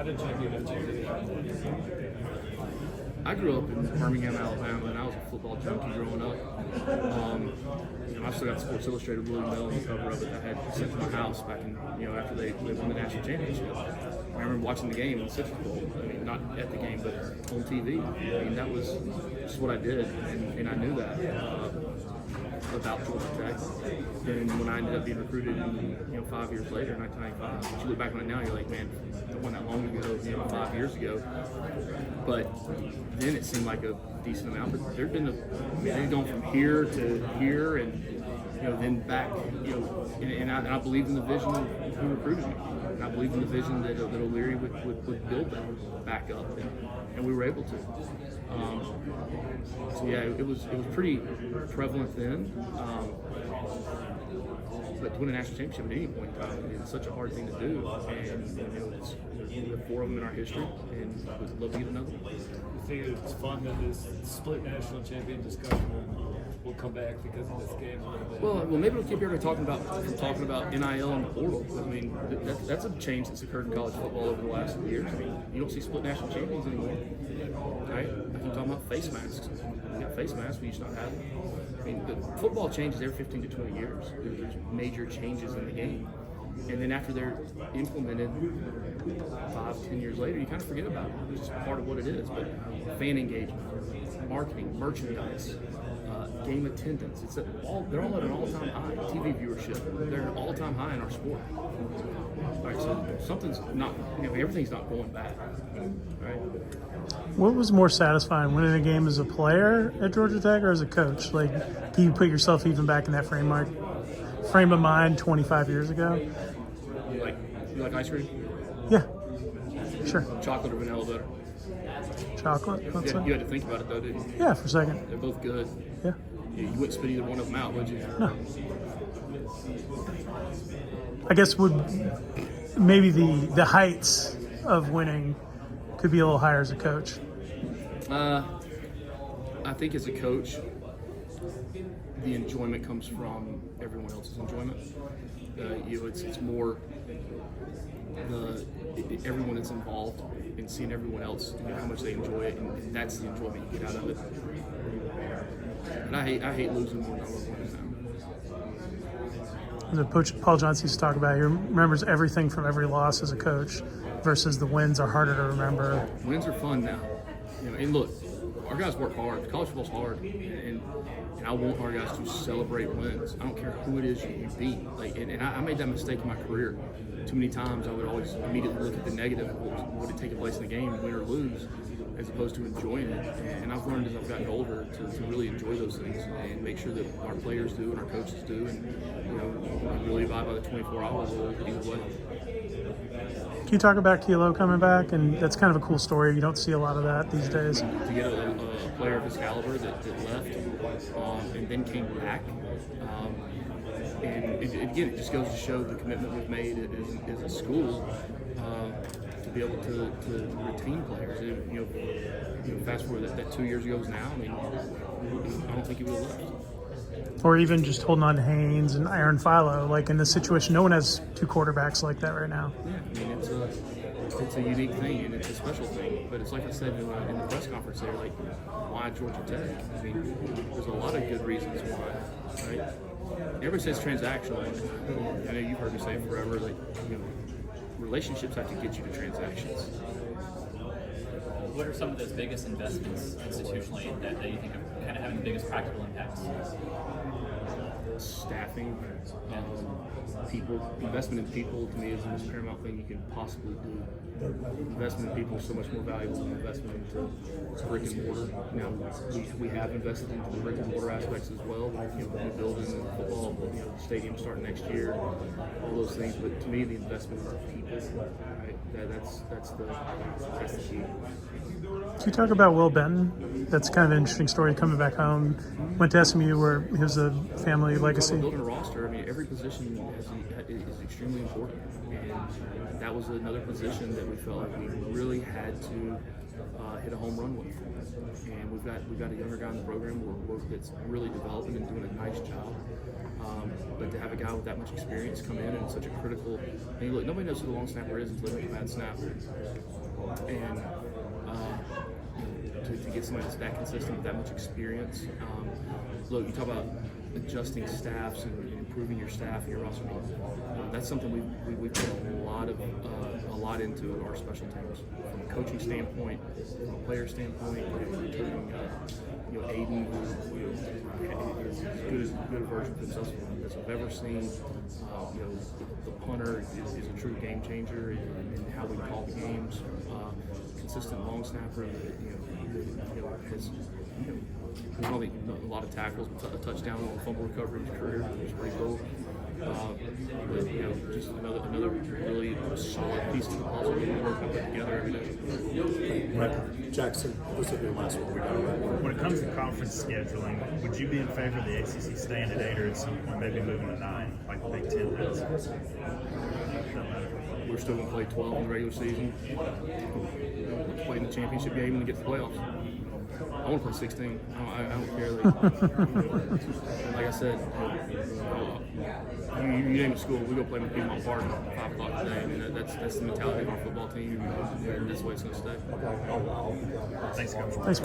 How did you get into it? I grew up in Birmingham, Alabama, and I was a football junkie growing up. I still got Sports Illustrated Willie Bell on the cover of it that I had sent to my house back in, after they won the national championship. I remember watching the game in the Citrus Bowl. I mean, not at the game, but on TV. I mean, that was just what I did, and I knew that about Georgia Tech. And when I ended up being recruited, 5 years later, 1995, but you look back on it now, you're like, man, it wasn't that long ago, 5 years ago. But then it seemed like a decent amount. But there'd been they'd gone from here to here, and then back. And I believed in the vision of who recruited me. And I believed in the vision that O'Leary would build that back up, and we were able to. So yeah, it was pretty prevalent then. But to win a national championship at any point in time, it's such a hard thing to do. And we have 4 of them in our history, and we'd love to get another one. You think it's fun that this split national champion discussion will come back because of this game a little bit? Well, maybe we'll keep everybody talking about NIL and the portal. I mean, that's a change that's occurred in college football over the last years. I mean, you don't see split national champions anymore, right? I keep talking about face masks. We got face masks, we used to not have them. I mean, the football changes every 15 to 20 years. There's major changes in the game. And then after they're implemented 5-10 years later, you kind of forget about it. It's just part of what it is. But fan engagement, marketing, merchandise, game attendance, they're all at an all-time high. TV viewership, they're at an all-time high in our sport. All right, so something's not, everything's not going bad, right? What was more satisfying, winning a game as a player at Georgia Tech or as a coach? Like, can you put yourself even back in that frame of mind 25 years ago? You like ice cream? Yeah, sure. Chocolate or vanilla better? Chocolate? You had to think about it though, didn't you? Yeah, for a second. They're both good. Yeah. You wouldn't spit either one of them out, would you? No. I guess maybe the heights of winning could be a little higher as a coach. I think as a coach, the enjoyment comes from everyone else's enjoyment. It's more everyone that's involved and seeing everyone else how much they enjoy it, and that's the enjoyment you get out of it. And I hate losing more than I love winning now. The coach Paul Johnson used to talk about, he remembers everything from every loss as a coach versus the wins are harder to remember. Wins are fun now. And look, our guys work hard. College football's hard, and I want our guys to celebrate wins. I don't care who it is you beat. I made that mistake in my career. Too many times I would always immediately look at the negative of what had taken place in the game, win or lose, as opposed to enjoying it. And I've learned as I've gotten older to really enjoy those things and make sure that our players do and our coaches do, and really abide by the 24 hours either way. Can you talk about Kilo coming back? And that's kind of a cool story. You don't see a lot of that these days. To get a player of his caliber that left and then came back. And again, it just goes to show the commitment we've made as a school to be able to retain players. And, fast forward that 2 years ago is now. I mean, I don't think he would have left. Or even just holding on to Haynes and Aaron Philo. Like in this situation, no one has 2 quarterbacks like that right now. Yeah, I mean, it's a unique thing and it's a special thing. But it's like I said in the press conference there, like, why Georgia Tech? I mean, there's a lot of good reasons why, right? Everybody says transactional. I know you've heard me say it forever. Like, relationships have to get you to transactions. What are some of those biggest investments institutionally that you think are kind of having the biggest practical impacts? Staffing, people. Investment in people to me is the most paramount thing you can possibly do. Investment in people is so much more valuable than investment into brick and mortar. We have invested into the brick and mortar aspects as well. We're building the football stadium starting next year, all those things. But to me, the investment in people, right? That's the key. Can you talk about Will Benton? That's kind of an interesting story coming back home. Went to SMU where he was a family legacy. Building a roster, I mean, every position is extremely important. And that was another position that we felt like we really had to hit a home run with. And we've got a younger guy in the program that's really developing and doing a nice job. But to have a guy with that much experience come in and such a critical, and look, nobody knows who the long snapper is until they make a bad snap. And to get somebody that's that consistent with that much experience, look, you talk about adjusting staffs and improving your staff and your roster. That's something we put a lot into our special teams from a coaching standpoint, from a player standpoint. Including Aiden, who is as good a version of himself as I've ever seen. The punter is a true game changer in how we call the games. Consistent long snapper, has probably a lot of tackles, a touchdown on fumble recovery in his career, which is pretty cool. But just another really solid piece of the puzzle that we work together every day. Right. Jackson, this will be the last one we got. When it comes to conference scheduling, would you be in favor of the ACC staying at 8 or at some point maybe moving to 9, like the Big Ten has? We're still going to play 12 in the regular season. We're playing the championship game and get to the playoffs. I want to play 16. I don't care. Like I said, you name it, school, we go play with Piedmont Park at 5 o'clock today. I mean, that's the mentality of our football team, and that's the way it's going to stay. Thanks, Coach. Thanks, Brent.